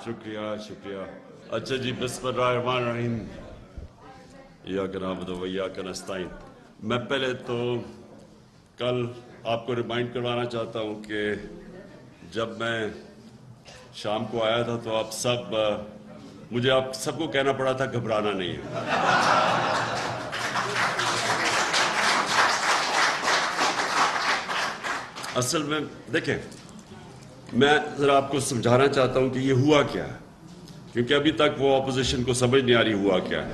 شکریہ. اچھا جی، بسم اللہ الرحمن الرحیم. ایاک نعبد و ایاک نستعین. میں پہلے تو کل آپ کو ریمائنڈ کروانا چاہتا ہوں کہ جب میں شام کو آیا تھا تو مجھے آپ سب کو کہنا پڑا تھا گھبرانا نہیں ہے. اصل میں دیکھیں، میں ذرا آپ کو سمجھانا چاہتا ہوں کہ یہ ہوا کیا ہے، کیونکہ ابھی تک وہ اپوزیشن کو سمجھ نہیں آ رہی ہوا کیا ہے.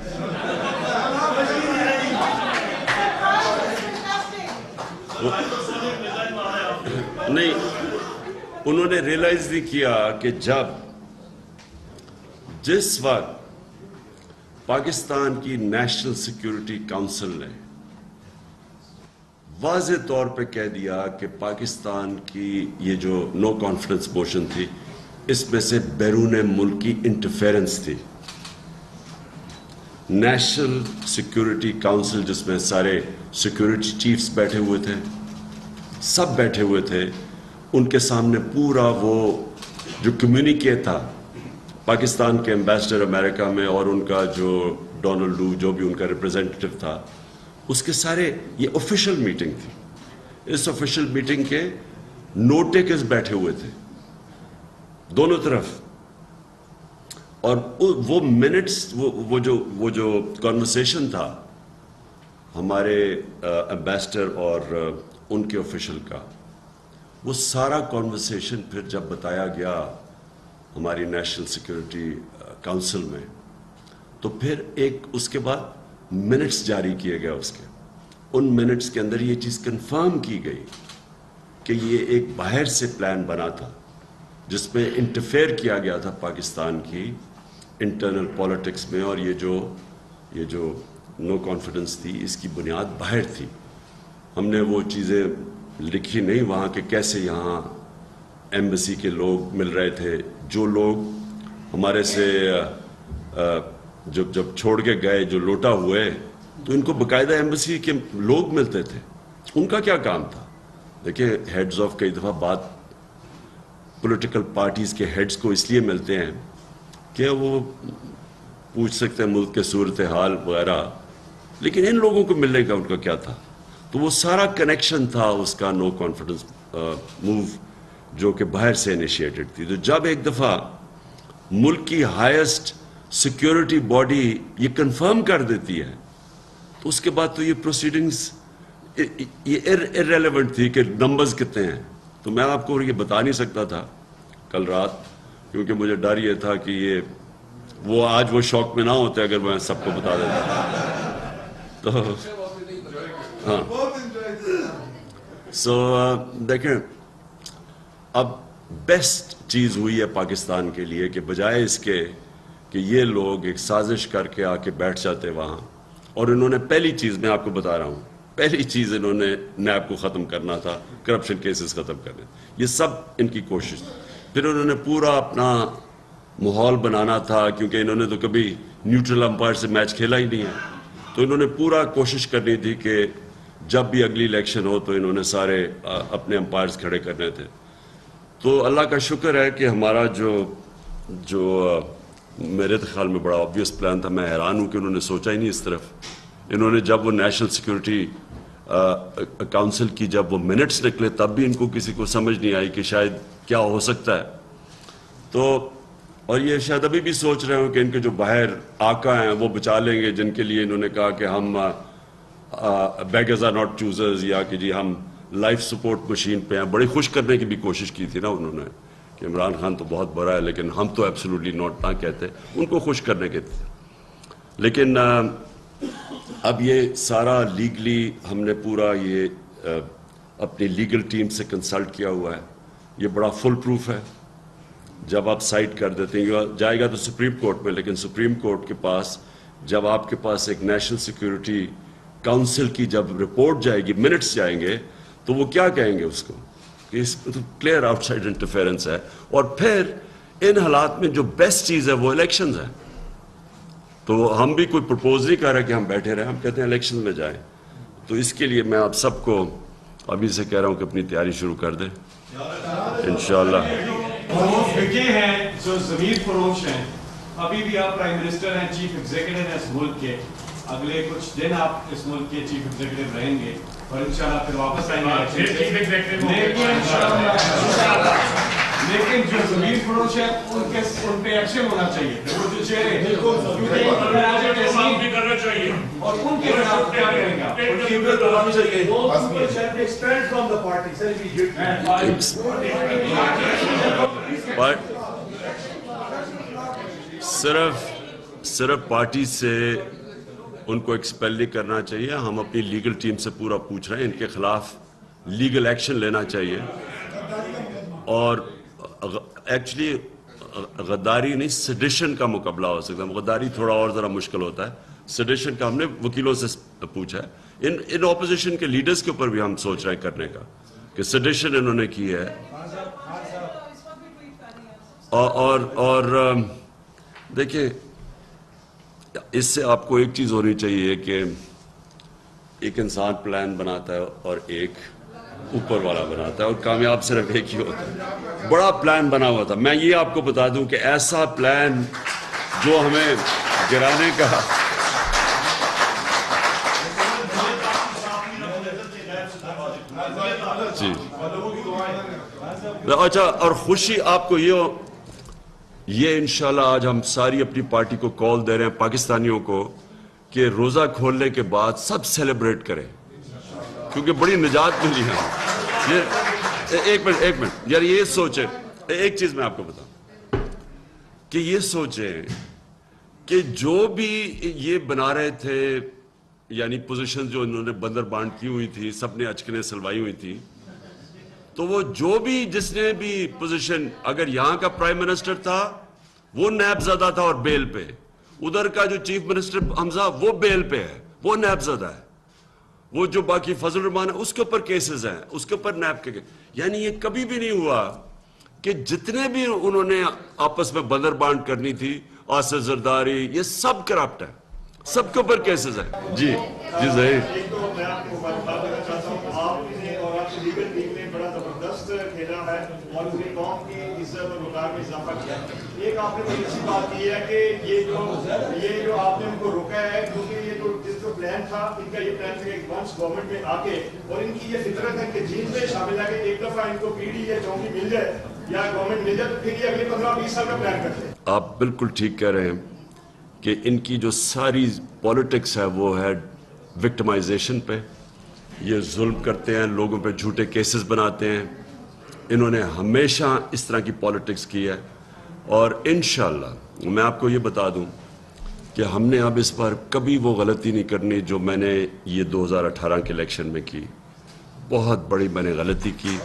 نہیں، انہوں نے ریئلائز نہیں کیا کہ جس وقت پاکستان کی نیشنل سیکیورٹی کونسل نے واضح طور پہ کہہ دیا کہ پاکستان کی یہ جو نو کانفیڈنس موشن تھی، اس میں سے بیرون ملک کی انٹرفیرنس تھی. نیشنل سیکیورٹی کونسل جس میں سارے سیکیورٹی چیفز بیٹھے ہوئے تھے، سب بیٹھے ہوئے تھے، ان کے سامنے پورا وہ جو کمیونیکے تھا پاکستان کے ایمبیسڈر امریکہ میں اور ان کا جو ڈونلڈ لو جو بھی ان کا ریپرزینٹیٹو تھا، اس کے سارے، یہ آفیشیل میٹنگ تھی. اس آفیشیل میٹنگ کے نوٹ ٹیکرز بیٹھے ہوئے تھے دونوں طرف، اور وہ منٹس، وہ جو کنورسیشن تھا ہمارے ایمبیسڈر اور ان کے آفیشل کا، وہ سارا کنورسیشن پھر جب بتایا گیا ہماری نیشنل سیکیورٹی کونسل میں، تو پھر ایک اس کے بعد منٹس جاری کیے گئے. اس کے ان منٹس کے اندر یہ چیز کنفرم کی گئی کہ یہ ایک باہر سے پلان بنا تھا جس میں انٹرفیئر کیا گیا تھا پاکستان کی انٹرنل پالیٹکس میں، اور یہ جو نو کانفیڈنس تھی اس کی بنیاد باہر تھی. ہم نے وہ چیزیں لکھی نہیں وہاں کہ کیسے یہاں ایمبیسی کے لوگ مل رہے تھے، جو لوگ ہمارے سے جب چھوڑ کے گئے، جو لوٹا ہوئے، تو ان کو باقاعدہ ایمبیسی کے لوگ ملتے تھے. ان کا کیا کام تھا؟ دیکھیں، ہیڈز آف کئی دفعہ بات پولیٹیکل پارٹیز کے ہیڈز کو اس لیے ملتے ہیں کہ وہ پوچھ سکتے ہیں ملک کے صورتحال وغیرہ، لیکن ان لوگوں کو ملنے کا ان کا کیا تھا؟ تو وہ سارا کنیکشن تھا اس کا نو کانفیڈنس موو جو کہ باہر سے انیشیٹڈ تھی. تو جب ایک دفعہ ملک کی ہائیسٹ سیکیورٹی باڈی یہ کنفرم کر دیتی ہے، تو اس کے بعد تو یہ پروسیڈنگز یہ ارریلیونٹ تھی کہ نمبرز کتنے ہیں. تو میں آپ کو یہ بتا نہیں سکتا تھا کل رات، کیونکہ مجھے ڈر یہ تھا کہ وہ آج وہ شوق میں نہ ہوتے اگر میں سب کو بتا دیتا. تو ہاں، دیکھیں، اب بیسٹ چیز ہوئی ہے پاکستان کے لیے کہ بجائے اس کے کہ یہ لوگ ایک سازش کر کے آ کے بیٹھ جاتے وہاں، اور انہوں نے پہلی چیز، میں آپ کو بتا رہا ہوں، پہلی چیز انہوں نے نیب کو ختم کرنا تھا، کرپشن کیسز ختم کرنے، یہ سب ان کی کوشش. پھر انہوں نے پورا اپنا ماحول بنانا تھا، کیونکہ انہوں نے تو کبھی نیوٹرل امپائر سے میچ کھیلا ہی نہیں ہے، تو انہوں نے پورا کوشش کرنی تھی کہ جب بھی اگلی الیکشن ہو تو انہوں نے سارے اپنے امپائرز کھڑے کرنے تھے. تو اللہ کا شکر ہے کہ ہمارا جو میرے خیال میں بڑا آبویس پلان تھا. میں حیران ہوں کہ انہوں نے سوچا ہی نہیں اس طرف. انہوں نے جب وہ نیشنل سیکیورٹی کونسل کی جب وہ منٹس نکلے، تب بھی ان کو کسی کو سمجھ نہیں آئی کہ شاید کیا ہو سکتا ہے. تو اور یہ شاید ابھی بھی سوچ رہے ہوں کہ ان کے جو باہر آقا ہیں وہ بچا لیں گے، جن کے لیے انہوں نے کہا کہ ہم بیگرز آر ناٹ چوزرز، یا کہ جی ہم لائف سپورٹ مشین پہ ہیں. بڑی خوش کرنے کی بھی کوشش کی تھی نا انہوں نے کہ عمران خان تو بہت برا ہے لیکن ہم تو ایبسولوٹلی ناٹ نہ کہتے، ان کو خوش کرنے کے تھے. لیکن اب یہ سارا لیگلی ہم نے پورا یہ اپنی لیگل ٹیم سے کنسلٹ کیا ہوا ہے. یہ بڑا فل پروف ہے. جب آپ سائٹ کر دیتے ہیں، جائے گا تو سپریم کورٹ میں، لیکن سپریم کورٹ کے پاس جب آپ کے پاس ایک نیشنل سیکیورٹی کونسل کی جب رپورٹ جائے گی، منٹس جائیں گے، تو وہ کیا کہیں گے اس کو کہ اس کلیئر آؤٹ سائڈ انٹرفیئرنس ہے. اور پھر ان حالات میں جو بیسٹ چیز ہے وہ الیکشنز ہیں. تو ہم بھی کوئی پرپوز نہیں کر رہے کہ ہم بیٹھے رہیں، ہم کہتے ہیں الیکشن میں جائیں. تو اس کے لیے میں آپ سب کو ابھی سے کہہ رہا ہوں کہ اپنی تیاری شروع کر دیں انشاءاللہ. فروغ فقی ہیں جو ضمیر فروش ہیں، ابھی بھی آپ پرائم منسٹر ہیں، چیف ایگزیکٹو ہیں اس ملک کے، اگلے کچھ دن آپ اس ملک کے چیف ایگزیکٹو رہیں گے اور انشاءاللہ پھر واپس آئیں گے. لیکن جو ضمیر فروش ہے ان پہ ایکشن ہونا چاہیے، وہ جو چہرے اور ان کے خلاف کیا کریں گا، ان کی عبرت ہونی چاہیے. صرف پارٹی سے ان کو ایکسپیل نہیں کرنا چاہیے. ہم اپنی لیگل ٹیم سے پورا پوچھ رہے ہیں، ان کے خلاف لیگل ایکشن لینا چاہیے. اور ایکچولی غداری نہیں، سیڈیشن کا مقابلہ ہو سکتا ہے. غداری تھوڑا اور ذرا مشکل ہوتا ہے. سیڈیشن کا ہم نے وکیلوں سے پوچھا ہے. ان اپوزیشن کے لیڈرز کے اوپر بھی ہم سوچ رہے ہیں کرنے کا کہ سیڈیشن انہوں نے کی ہے. اور دیکھیں، اس سے آپ کو ایک چیز ہونی چاہیے کہ ایک انسان پلان بناتا ہے اور ایک اوپر والا بناتا ہے، اور کامیاب صرف ایک ہی ہوتا ہے. بڑا پلان بنا ہوا تھا. میں یہ آپ کو بتا دوں کہ ایسا پلان جو ہمیں گرانے کا جی اچھا. اور خوشی آپ کو یہ انشاءاللہ آج ہم ساری اپنی پارٹی کو کال دے رہے ہیں پاکستانیوں کو کہ روزہ کھولنے کے بعد سب سیلیبریٹ کریں، کیونکہ بڑی نجات ملی ہے. ایک منٹ یار، یہ سوچیں، ایک چیز میں آپ کو بتاؤں کہ یہ سوچیں کہ جو بھی یہ بنا رہے تھے، یعنی پوزیشن جو انہوں نے بندر بانٹ کی ہوئی تھی، سب نے اچکنے سلوائی ہوئی تھی، تو وہ جو بھی جس نے بھی پوزیشن، اگر یہاں کا پرائم منسٹر تھا وہ نیب زدہ تھا اور بیل پہ، ادھر کا جو چیف منسٹر حمزہ وہ بیل پہ ہے، وہ نیب زدہ ہے، وہ جو باقی فضل الرحمان ہے اس کے اوپر کیسز ہیں، اس کے اوپر نیب کے. یعنی یہ کبھی بھی نہیں ہوا کہ جتنے بھی انہوں نے آپس میں بندر بانٹ کرنی تھی، آصف زرداری، یہ سب کرپٹ ہے، سب کے اوپر کیسز ہیں. جی ظہیر. کھیلا ہے اور پوری قوم کی عزت اور وقار میں اضافہ کیا. ایک آپ نے بڑی اچھی بات کی ہے کہ یہ جو آپ نے ان کو روکا ہے، کیونکہ یہ جو پلان تھا، ان کا یہ پلان تھا کہ ونس گورنمنٹ میں آ کے، اور ان کی یہ فطرت ہے کہ جن میں شامل ہے کہ ایک دفعہ ان کو پی ڈی یا چونکی مل جائے یا گورنمنٹ مل جائے تو پھر یہ اگلے 15-20 سال کا پلان کرتے ہیں. آپ بالکل ٹھیک کہہ رہے ہیں کہ ان کی جو ساری پولیٹکس ہے وہ ہے وکٹمائزیشن پہ. یہ ظلم کرتے ہیں، لوگوں پہ جھوٹے کیسز بناتے ہیں. انہوں نے ہمیشہ اس طرح کی پولیٹکس کی ہے، اور انشاءاللہ میں آپ کو یہ بتا دوں کہ ہم نے اب اس پر کبھی وہ غلطی نہیں کرنی جو میں نے یہ 2018 کے الیکشن میں کی. بہت بڑی میں نے غلطی کی،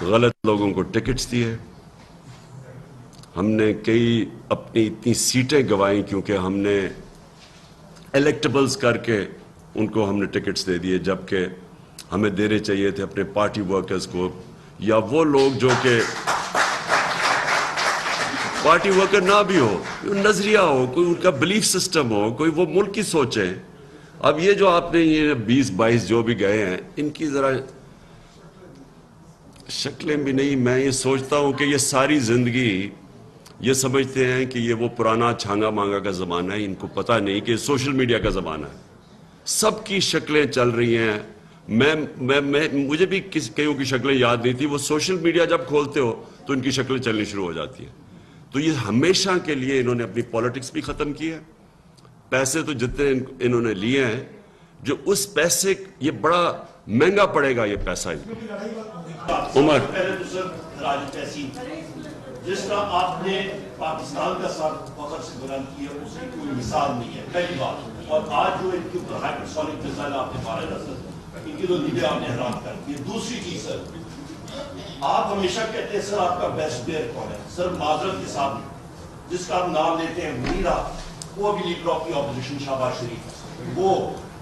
غلط لوگوں کو ٹکٹس دیے. ہم نے کئی اپنی اتنی سیٹیں گنوائیں کیونکہ ہم نے الیکٹیبلز کر کے ان کو ہم نے ٹکٹس دے دیے، جبکہ ہمیں دینے چاہیے تھے اپنے پارٹی ورکرز کو، یا وہ لوگ جو کہ پارٹی ورکر نہ بھی ہو، نظریہ ہو، کوئی ان کا بلیف سسٹم ہو، کوئی وہ ملک کی سوچیں. اب یہ جو آپ نے یہ 20-22 جو بھی گئے ہیں، ان کی ذرا شکلیں بھی نہیں. میں یہ سوچتا ہوں کہ یہ ساری زندگی یہ سمجھتے ہیں کہ یہ وہ پرانا چھانگا مانگا کا زمانہ ہے. ان کو پتہ نہیں کہ سوشل میڈیا کا زمانہ ہے. سب کی شکلیں چل رہی ہیں. مجھے بھی کئیوں کی شکلیں یاد نہیں تھی. وہ سوشل میڈیا جب کھولتے ہو تو ان کی شکلیں چلنی شروع ہو جاتی ہیں. تو یہ ہمیشہ کے لیے انہوں نے اپنی پولیٹکس بھی ختم کی ہے. پیسے تو جتنے انہوں نے لیے ہیں، جو اس پیسے، یہ بڑا مہنگا پڑے گا یہ پیسہ. عمر، جس کا آپ نے پاکستان کا سر فخر سے بلند کیا، اس کی کوئی مثال نہیں ہے، پہلی بات. اور آج جو ان کے اوپر ہائپرسونک میزائل آپ نے مارے نا سر، ان کی تو نیڈیا آپ نے حیران کر دی. دوسری چیز سر، آپ ہمیشہ کہتے ہیں سر آپ کا بیسٹ پلیئر کون ہے. سر معذرت کے ساتھ جس کا آپ نام لیتے ہیں منیرا، وہ بھی leader of the opposition Shahbaz Sharif,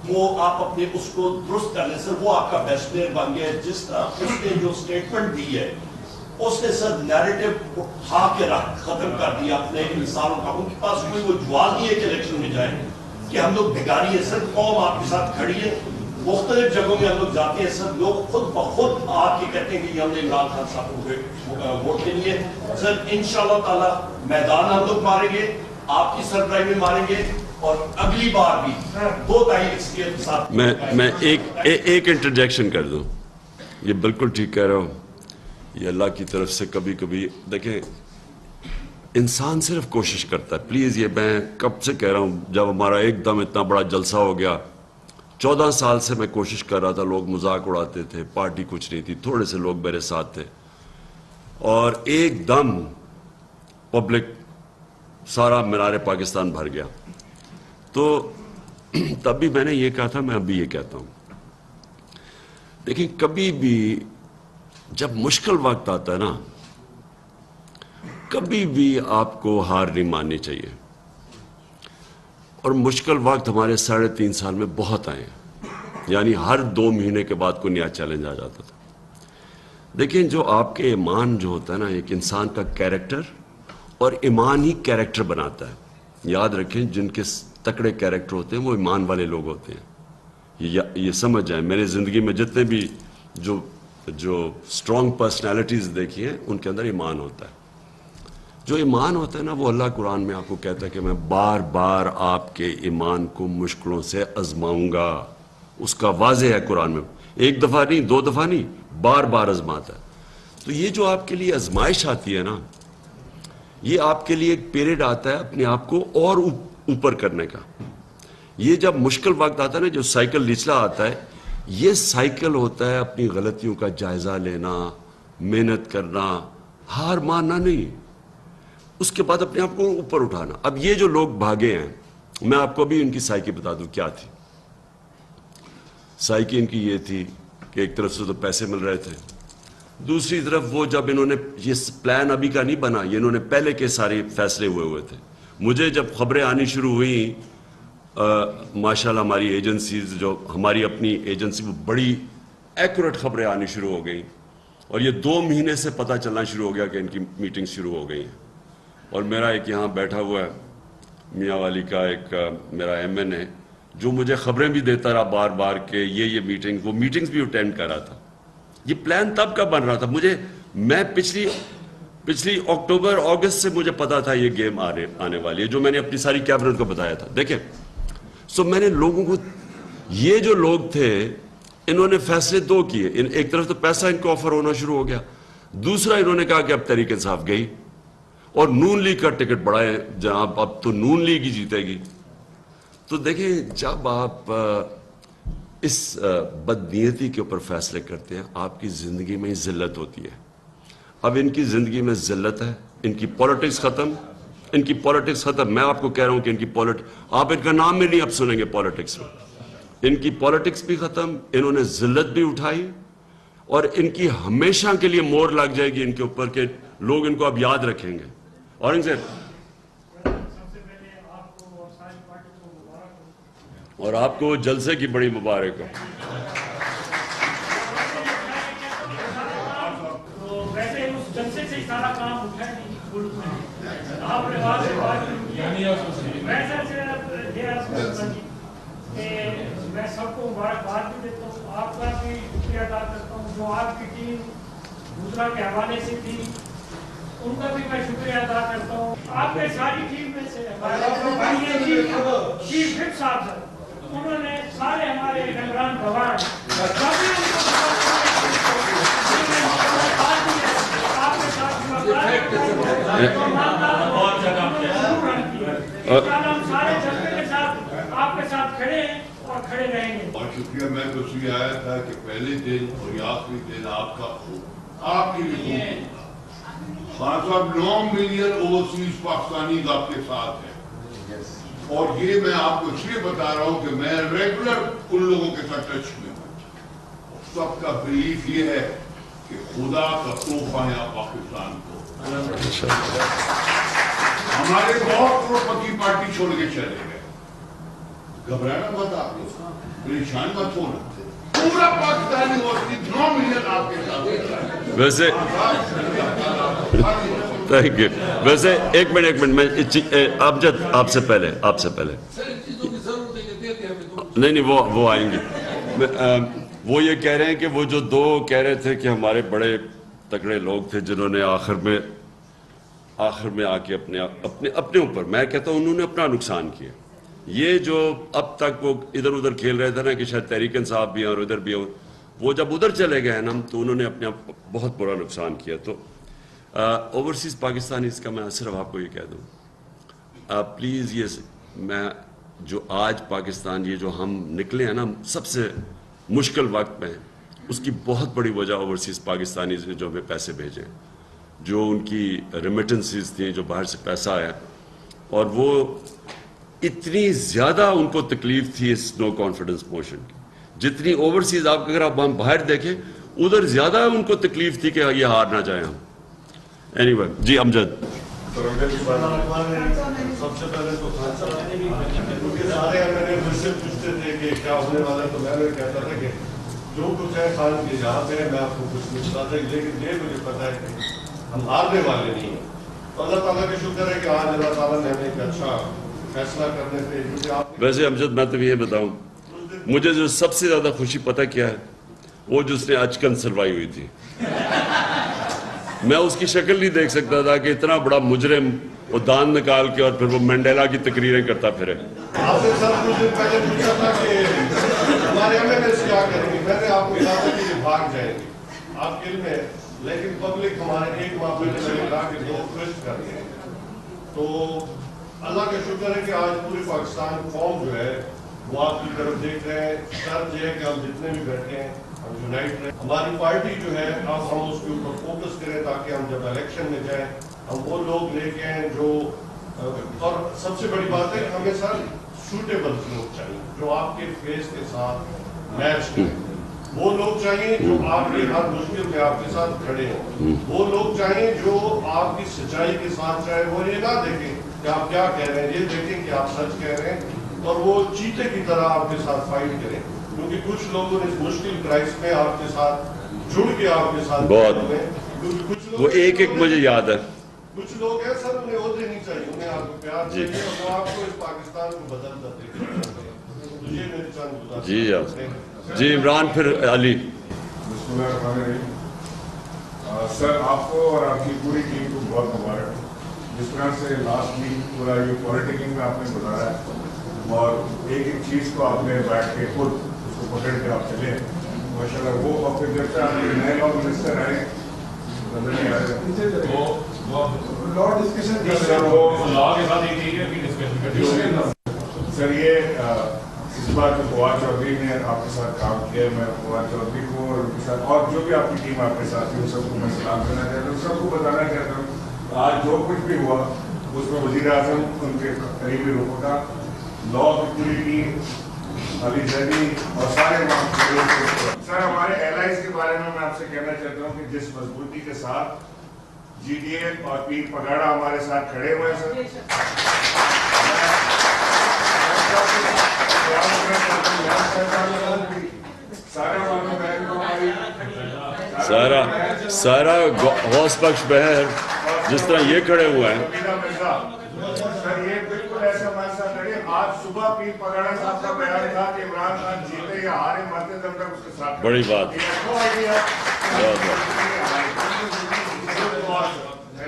وہ آپ اپنے اس کو درست کر لیں سر. وہ آپ کا بیسٹ پلیئر بن گیا. جس طرح اس نے جو سٹیٹمنٹ دی ہے، اس نے سر نیریٹو اٹھا کے ختم کر دیا اپنے انسانوں کا. ان کے پاس کوئی وہ جواب نہیں ہے کہ الیکشن میں جائیں کہ ہم لوگ بھگاری ہے. سر قوم آپ کے ساتھ کھڑی ہے. مختلف جگہوں میں ہم لوگ جاتے ہیں، سر لوگ خود بخود آ کے کہتے ہیں کہ ہم نے عمران خان صاحب کو ووٹ کے لیے. سر انشاءاللہ تعالی میدان ہم لوگ ماریں گے، آپ کی سربراہی میں ماریں گے، اور اگلی بار بھی 2 تاریخ کے ساتھ. میں ایک انٹرجیکشن کر دوں. یہ بالکل ٹھیک کہہ رہا ہوں. یہ اللہ کی طرف سے کبھی کبھی دیکھیں انسان صرف کوشش کرتا ہے. پلیز یہ میں کب سے کہہ رہا ہوں، جب ہمارا ایک دم اتنا بڑا جلسہ ہو گیا، 14 سال سے میں کوشش کر رہا تھا، لوگ مذاق اڑاتے تھے، پارٹی کچھ نہیں تھی، تھوڑے سے لوگ میرے ساتھ تھے، اور ایک دم پبلک سارا مینار پاکستان بھر گیا. تو تب بھی میں نے یہ کہا تھا، میں ابھی یہ کہتا ہوں، دیکھیں کبھی بھی جب مشکل وقت آتا ہے نا، کبھی بھی آپ کو ہار نہیں ماننی چاہیے. اور مشکل وقت ہمارے 3.5 سال میں بہت آئے ہیں، یعنی ہر 2 مہینے کے بعد کوئی نیا چیلنج آ جاتا تھا. دیکھیں جو آپ کے ایمان جو ہوتا ہے نا، ایک انسان کا کیریکٹر، اور ایمان ہی کیریکٹر بناتا ہے. یاد رکھیں جن کے تکڑے کیریکٹر ہوتے ہیں وہ ایمان والے لوگ ہوتے ہیں. یہ سمجھ جائیں، میرے زندگی میں جتنے بھی جو اسٹرانگ پرسنالٹیز دیکھی ہیں ان کے اندر ایمان ہوتا ہے. جو ایمان ہوتا ہے نا، وہ اللہ قرآن میں آپ کو کہتا ہے کہ میں بار بار آپ کے ایمان کو مشکلوں سے آزماؤں گا. اس کا واضح ہے قرآن میں، 1 دفعہ نہیں، 2 دفعہ نہیں، بار بار آزماتا ہے. تو یہ جو آپ کے لیے آزمائش آتی ہے نا، یہ آپ کے لیے ایک پیریڈ آتا ہے اپنے آپ کو اور اوپر کرنے کا. یہ جب مشکل وقت آتا ہے نا، جو سائیکل نچلا آتا ہے، یہ سائیکل ہوتا ہے اپنی غلطیوں کا جائزہ لینا، محنت کرنا، ہار ماننا نہیں، اس کے بعد اپنے آپ کو اوپر اٹھانا. اب یہ جو لوگ بھاگے ہیں، میں آپ کو ابھی ان کی سائیکی بتا دوں کیا تھی. سائیکی ان کی یہ تھی کہ ایک طرف سے تو پیسے مل رہے تھے، دوسری طرف وہ جب انہوں نے یہ پلان ابھی کا نہیں بنا، یہ انہوں نے پہلے کے سارے فیصلے ہوئے تھے. مجھے جب خبریں آنی شروع ہوئیں، ماشاءاللہ ہماری ایجنسیز، جو ہماری اپنی ایجنسی، وہ بڑی ایکوریٹ خبریں آنی شروع ہو گئیں، اور یہ 2 مہینے سے پتہ چلنا شروع ہو گیا کہ ان کی میٹنگ شروع ہو گئی ہیں. اور میرا ایک یہاں بیٹھا ہوا ہے میاں والی کا ایک میرا ایم این ہے، جو مجھے خبریں بھی دیتا رہا بار بار کہ یہ میٹنگ، وہ میٹنگز بھی اٹینڈ کر رہا تھا. یہ پلان تب کا بن رہا تھا. میں پچھلی اکتوبر اگست سے مجھے پتا تھا یہ گیم آنے والی ہے، جو میں نے اپنی ساری کیبنٹ کو بتایا تھا. دیکھیں میں نے لوگوں کو، یہ جو لوگ تھے انہوں نے فیصلے 2 کیے. ایک طرف تو پیسہ ان کو آفر ہونا شروع ہو گیا، دوسرا انہوں نے کہا کہ اب تحریک انصاف گئی اور نون لیگ کا ٹکٹ بڑھائے جناب، اب تو نون لیگ ہی جیتے گی. تو دیکھیں جب آپ اس بدنیتی کے اوپر فیصلے کرتے ہیں، آپ کی زندگی میں ذلت ہوتی ہے. اب ان کی زندگی میں ذلت ہے، ان کی پالیٹکس ختم، ان کی پالیٹکس ختم. میں آپ کو کہہ رہا ہوں کہ ان کی آپ ان کا نام بھی نہیں اب سنیں گے پالیٹکس میں. ان کی پالیٹکس بھی ختم، انہوں نے ذلت بھی اٹھائی، اور ان کی ہمیشہ کے لیے مور لگ جائے گی ان کے اوپر کہ لوگ ان کو اب یاد رکھیں گے. اور آپ کو جلسے کی بڑی مبارک ہو. ویسے اس جلسے سے سارا کام اٹھا نہیں ملک میں، آپ نے بات سے بات میں سب کو مبارکباد بھی دیتا ہوں، آپ کا بھی شکریہ ادا کرتا ہوں. جو آپ کی ٹیم دوسرا کے حوالے سے تھی ان کا بھی میں شکریہ ادا کرتا ہوں. آپ نے ساری ٹیم میں سے چیف وپ صاحب سر، انہوں نے سارے ہمارے نگران گوار ہم سارے جذبے کے ساتھ آپ کے ساتھ کھڑے ہیں اور کھڑے رہیں گے. بہت شکریہ. میں تو اس لیے آیا تھا کہ پہلے دن اور یہ آخری دن آپ کا آپ کے لیے خان صاحب 9 ملین اوورسیز پاکستانی آپ کے ساتھ ہیں، اور یہ میں آپ کو اس لیے بتا رہا ہوں کہ میں ریگولر ان لوگوں کے ساتھ ٹچ میں ہوں. سب کا بلیف یہ ہے کہ خدا کا تحفہ ہے پاکستان کو. ہمارے بہت کروڑپتی پارٹی چھوڑ کے چلے گئے، گھبرانا مت، آپ پریشان مت ہونا. پورا پاکستانی 9 ملین آپ کے ساتھ. ویسے تھینک یو. ویسے ایک منٹ میں آپ سے پہلے نہیں وہ آئیں گے. وہ یہ کہہ رہے ہیں کہ وہ جو دو کہہ رہے تھے کہ ہمارے بڑے تگڑے لوگ تھے جنہوں نے آخر میں آ کے اپنے اوپر، میں کہتا ہوں انہوں نے اپنا نقصان کیا. یہ جو اب تک وہ ادھر ادھر کھیل رہے تھے نا کہ شاید تحریک انصاف بھی ہیں اور ادھر بھی ہوں، وہ جب ادھر چلے گئے نا تو انہوں نے اپنے بہت برا نقصان کیا. تو اوورسیز پاکستانیز کا میں صرف آپ کو یہ کہہ دوں پلیز، یہ میں جو آج پاکستان یہ جو ہم نکلے ہیں نا سب سے مشکل وقت میں، اس کی بہت بڑی وجہ اوورسیز پاکستانیز نے جو ہمیں پیسے بھیجے، جو ان کی ریمیٹنسز تھیں، جو باہر سے پیسہ آیا، اور وہ اتنی زیادہ ان کو تکلیف تھی اس نو کانفیڈنس موشن کی جتنی اوورسیز اگر آپ ہم باہر دیکھیں ادھر زیادہ ان کو تکلیف تھی کہ یہ ہار نہ جائیں ہم. اینی وے جی امجد. سب سے پہلے تو کیونکہ سارے میرے مجھ سے پوچھتے تھے کہ کیا ہونے والا ہے، تو میں کہتا تھا کہ جو کچھ ہے خان کے یہاں پہ میں آپ کو کچھ نہیں بتاتا، لیکن یہ مجھے پتا ہے کہ ہم ہارنے والے نہیں ہیں. تو اللہ تعالیٰ کا شکر ہے کہ آج اللہ تعالیٰ نے ہمیں ایک اچھا فیصلہ کرنے پہ. ویسے امجد میں تمہیں یہ بتاؤں، مجھے جو سب سے زیادہ خوشی پتہ کیا ہے، وہ جس نے اچکن سلوائی ہوئی تھی. میں اس کی شکل نہیں دیکھ سکتا تھا کہ اتنا بڑا مجرم وہ دان نکال کے اور پھر وہ مینڈیلا کی تقریریں کرتا پھرے. آپ نے سر کچھ دن پہلے پوچھا تھا کہ ہمارے MLAs کیا کریں گے، میں نے آپ کو کہا تھا کہ یہ بھاگ جائیں گے آپ کے علم میں، لیکن پبلک ہمارے ایک ماہ پہلے میں نے کہا کہ دو ٹویسٹ کر دیں. تو اللہ کا شکر ہے کہ آج پوری پاکستان قوم جو ہے وہ آپ کی طرف دیکھ رہے ہیں. شرط یہ ہے کہ ہم جتنے بھی بیٹھے ہیں ہم یونائٹ رہیں. ہماری پارٹی جو ہے اب ہم اس کے اوپر فوکس کریں تاکہ ہم جب الیکشن میں جائیں ہم وہ لوگ لے کے ہیں جو، اور سب سے بڑی بات ہے کہ ہمیں سر سوٹیبل لوگ چاہیے جو آپ کے فیس کے ساتھ میچ کریں. وہ لوگ چاہیے جو آپ کے ہر مشکل میں آپ کے ساتھ کھڑے ہوں. وہ لوگ چاہیے جو آپ کی سچائی کے ساتھ، چاہے وہ یہ نہ دیکھیں کہ آپ کیا کہہ رہے ہیں، یہ دیکھیں کہ آپ سچ کہہ رہے ہیں اور وہ چیتے کی طرح آپ کے ساتھ فائٹ کریں. کیونکہ کچھ لوگوں نے اس مشکل کرائس میں آپ کے ساتھ جڑ کے آپ کے ساتھ بہت وہ ایک مجھے یاد ہے. کچھ لوگ ہیں سر انہیں عہدے نہیں چاہیے، انہیں آپ کو پیار چاہیے اور وہ آپ کو اس پاکستان کو بدل دیتے ہیں. جی عمران پھر علی. بسم اللہ الرحمن الرحیم. سر آپ کو اور آپ کی پوری ٹیم کو بہت مبارک. جس طرح سے لاسٹ ویک پورا یہ پولیٹیکنگ میں آپ نے بتایا اور ایک ایک چیز کو آپ نے بیٹھ کے خود اس کو پکڑ کے آپ چلے ماشاء اللہ. وہ اور پھر جب سے آپ کے نئے لا منسٹر آئے نظر نہیں آ رہے سر. یہ اس بار جو فواد چودھری نے آپ کے ساتھ کام کیا، میں فواد چودھری کو اور ان کے ساتھ اور جو بھی آپ کی ٹیم آپ کے ساتھ تھی ان سب کو میں سلام کرنا چاہتا ہوں. سب کو بتانا چاہتا ہوں آج جو کچھ بھی ہوا اس میں وزیر اعظم ان کے قریبی رخ تھا، لا کی پوری ٹیم، علی زیدی اور سارے سر. ہمارے ایلائز کے بارے میں آپ سے کہنا چاہتا ہوں کہ جس مضبوطی کے ساتھ جی ڈی اے اور پیر پگاڑا ہمارے ساتھ کھڑے ہوئے ہیں سارا غوث بخش بہر جس طرح یہ کھڑے ہوئے ہیں. سر یہ بالکل ایسا فیصلہ کرے. آج صبح پیر پگاڑا صاحب کا بیان تھا کہ عمران خان جیتے یا ہارے مرتے دم تک اس کے ساتھ. بڑی بات،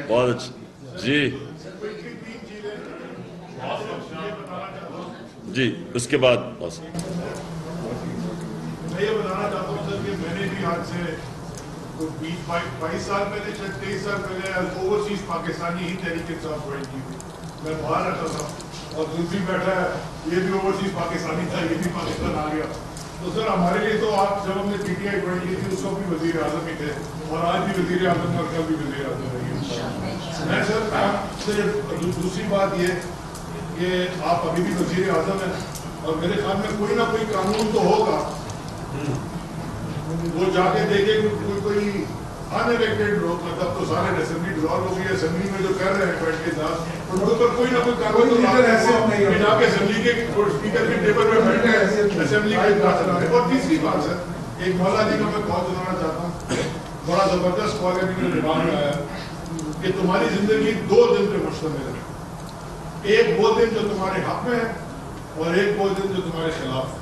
بہت اچھا. جی اس کے بعد میں یہ بتانا چاہتا ہوں سر کہ میں نے بھی آج سے 22 سال پہلے، 23 سال پہلے اوورسیز پاکستانی ہی تحریک انصاف جوائن کی تھی. میں باہر رہتا تھا اور دوسری بیٹھا ہے یہ بھی اوورسیز پاکستانی تھا، یہ بھی پاکستان آ گیا. تو سر ہمارے لیے تو آپ جب ہم نے پی ٹی آئی جوائن کی تھی اس وقت بھی وزیر اعظم ہی تھے اور آج بھی وزیر اعظم اور کل بھی وزیر اعظم رہی. میں سر آپ سے دوسری بات یہ کہ آپ ابھی بھی وزیر اعظم ہیں اور میرے خیال میں کوئی نہ کوئی قانون تو ہوگا، وہ جا کے دیکھے کوئی انلیکٹڈ لوگ، مطلب تو سارے اسمبلی ڈیزالو ہو گئی، اسمبلی میں جو کر رہے ہیں بیٹھ کے ساتھ ان کے اوپر کوئی نہ کوئی قانون تو جا کے اسمبلی کے اسپیکر کے ٹیبل پہ بیٹھ کے اسمبلی کے اجلاس چلانے. اور تیسری بات سر ایک مولا جی کا میں کال سنانا چاہتا ہوں، بڑا زبردست کال ہے میرے دماغ میں آیا کہ تمہاری زندگی 2 دن پہ مشتمل ہے. ایک وہ دن جو تمہارے حق میں ہے اور ایک وہ دن جو تمہارے خلاف ہے.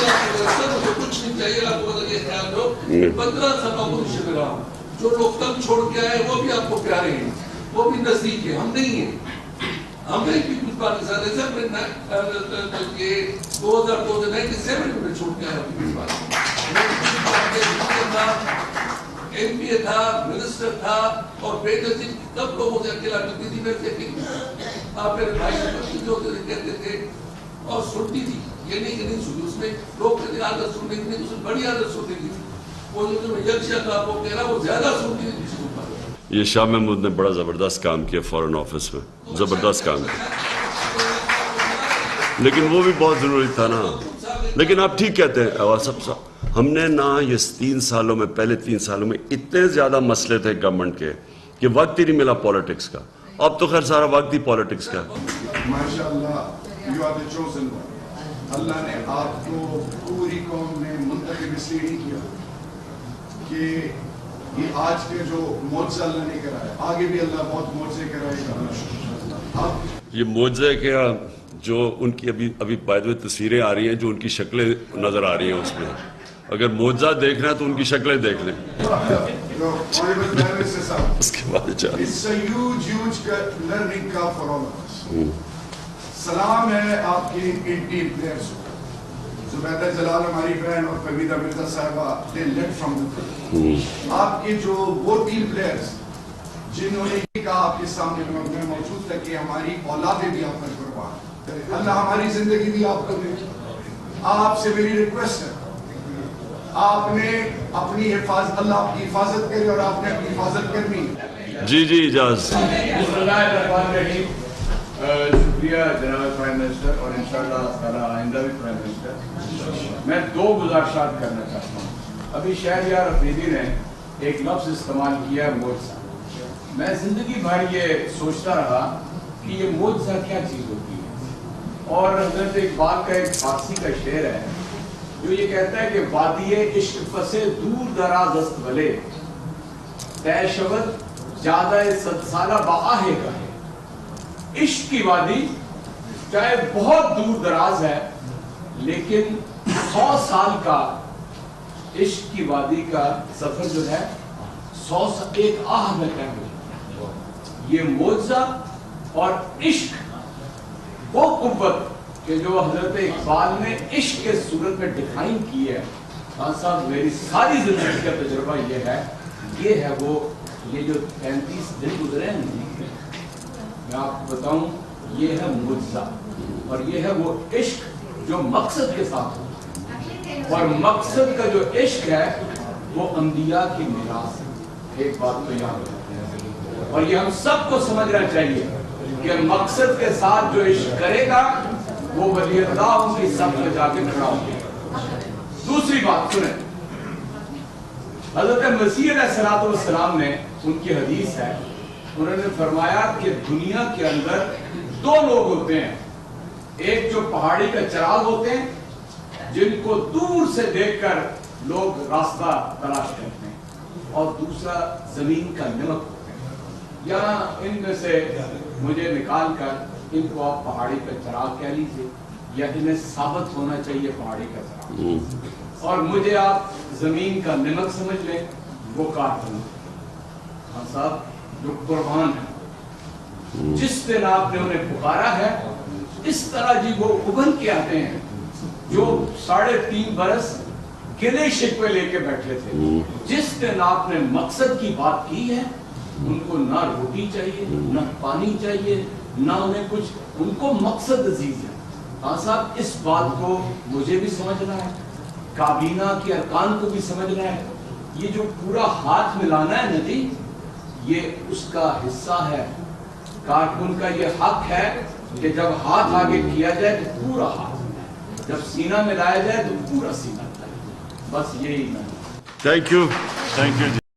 مجھے کچھ نہیں چاہیے. آپ کو یہ خیال رہو 15 سال اپوزیشن میں رہا ہوں. جو لوگ کم چھوڑ کے آئے وہ بھی آپ کو پیارے ہیں, وہ بھی نزدیک ہے, ہم نہیں ہیں. ہم نہیں پیپلز پارٹی کے ساتھ سر میں 2097 میں چھوڑ کے آیا پیپلز پارٹی. ایم پی اے تھا, منسٹر تھا, اور بیٹر جی کب لوگوں سے اکیلا کرتی تھی. میرے سے آپ میرے بھائی جو کہتے تھے اور سنتی تھی, یہ نہیں کہ نہیں سنی. اس میں لوگ کہتے ہیں عادت سننے کی نہیں, اس میں بڑی عادت سننے کی تھی. وہ جو میں یکشا کا آپ کو کہہ رہا وہ زیادہ سنتی تھی. یہ شاہ محمود نے بڑا زبردست کام کیا فورن آفس میں, زبردست کام کیا, لیکن وہ بھی بہت ضروری تھا نا. لیکن آپ ٹھیک کہتے ہیں آصف صاحب, ہم نے نا یہ 3 سالوں میں, پہلے 3 سالوں میں اتنے زیادہ مسئلے تھے گورنمنٹ کے کہ وقت ہی نہیں ملا پالیٹکس کا. اب تو خیر سارا وقت ہی پالیٹکس کا. ماشاءاللہ you are the chosen one. اللہ نے آپ کو پوری قوم نے منتخب اس لیے نہیں کیا کہ یہ آج کے جو معجزہ اللہ نے کرایا, آگے بھی اللہ بہت معجزے کرائے گا. یہ معجزے کیا جو ان کی ابھی بائی دی وے تصویریں آ رہی ہیں, جو ان کی شکلیں نظر آ رہی ہیں اس میں, اگر معجزہ دیکھ رہے ہیں تو ان کی شکلیں دیکھ لیں. اس کے بعد سلام ہے آپ کی ان ٹیم پلیئرز کو. زبیدہ جلال ہماری بہن اور فبیدہ مرزا صاحبہ they led from the front. آپ کے جو وہ ٹیم پلیئرز جنہوں نے یہ کہا آپ کے سامنے میں موجود تھا کہ ہماری اولادیں بھی آپ پر قربان, اللہ ہماری زندگی بھی آپ کو دے. آپ سے میری ریکویسٹ ہے, آپ نے اپنی حفاظت, اللہ آپ کی حفاظت کرے اور آپ نے اپنی حفاظت کرنی. جی جی اجاز. بسم اللہ الرحمن الرحیم. شکریہ جناب پرائم منسٹر, اور انشاءاللہ تعالیٰ آئندہ بھی پرائم منسٹر. میں 2 گزارشات کرنا چاہتا ہوں. ابھی شہریار افریدی نے ایک لفظ استعمال کیا ہے معجزہ. میں زندگی بھر یہ سوچتا رہا کہ یہ معجزہ کیا چیز ہوتی ہے, اور حضرت اقبال کا ایک فارسی کا شعر ہے جو یہ کہتا ہے کہ وادی عشق فسے دور دراز است ولے طے شود جادہ 100 سالہ باآہ کا ہے. عشق کی وادی چاہے بہت دور دراز ہے لیکن 100 سال کا عشق کی وادی کا سفر جو ہے 100 ایک آہ میں طے ہو. یہ معجزہ اور عشق وہ قوت کہ جو حضرت اقبال نے عشق کے صورت میں ڈیفائن کی ہے. خان صاحب میری ساری زندگی کا تجربہ یہ ہے وہ یہ جو 35 دن گزرے ہیں میں آپ کو بتاؤں, یہ ہے معجزہ, اور یہ ہے وہ عشق جو مقصد کے ساتھ ہوتا ہے, اور مقصد کا جو عشق ہے وہ انبیاء کی میراث ہے. ایک بات تو یاد رکھتے ہیں, اور یہ ہم سب کو سمجھنا چاہیے کہ مقصد کے ساتھ جو عشق کرے گا وہ ولی اللہ ان کی صف میں جا کے کھڑا ہوگا. دوسری بات سنیں, حضرت مسیح علیہ السلام نے, ان کی حدیث ہے, انہوں نے فرمایا کہ دنیا کے اندر 2 لوگ ہوتے ہیں. ایک جو پہاڑی کا چراغ ہوتے ہیں جن کو دور سے دیکھ کر لوگ راستہ تلاش کرتے ہیں, اور دوسرا زمین کا نمک ہوتے ہیں. یہاں ان میں سے مجھے نکال کر ان کو آپ پہاڑی کا چراغ کہہ لیجیے, یا انہیں ثابت ہونا چاہیے پہاڑی کا چراغ, اور مجھے آپ زمین کا نمک سمجھ لیں, وہ کارکن. ہاں صاحب جو قربان ہے, جس دن آپ نے انہیں پکارا ہے اس طرح جی وہ ابھر کے آتے ہیں جو 3.5 برس گلے شکوے لے کے بیٹھے تھے. جس دن آپ نے مقصد کی بات کی ہے ان کو نہ روٹی چاہیے نہ پانی چاہیے نہ انہیں کچھ, ان کو مقصد عزیز ہے. ہاں صاحب اس بات کو مجھے بھی سمجھنا ہے, کابینہ کے ارکان کو بھی سمجھنا ہے. یہ جو پورا ہاتھ ملانا ہے ندی, یہ اس کا حصہ ہے. کارکن کا یہ حق ہے کہ جب ہاتھ آگے کیا جائے تو پورا ہاتھ, جب سینہ ملایا جائے تو پورا سینہ. بس یہی. Thank you.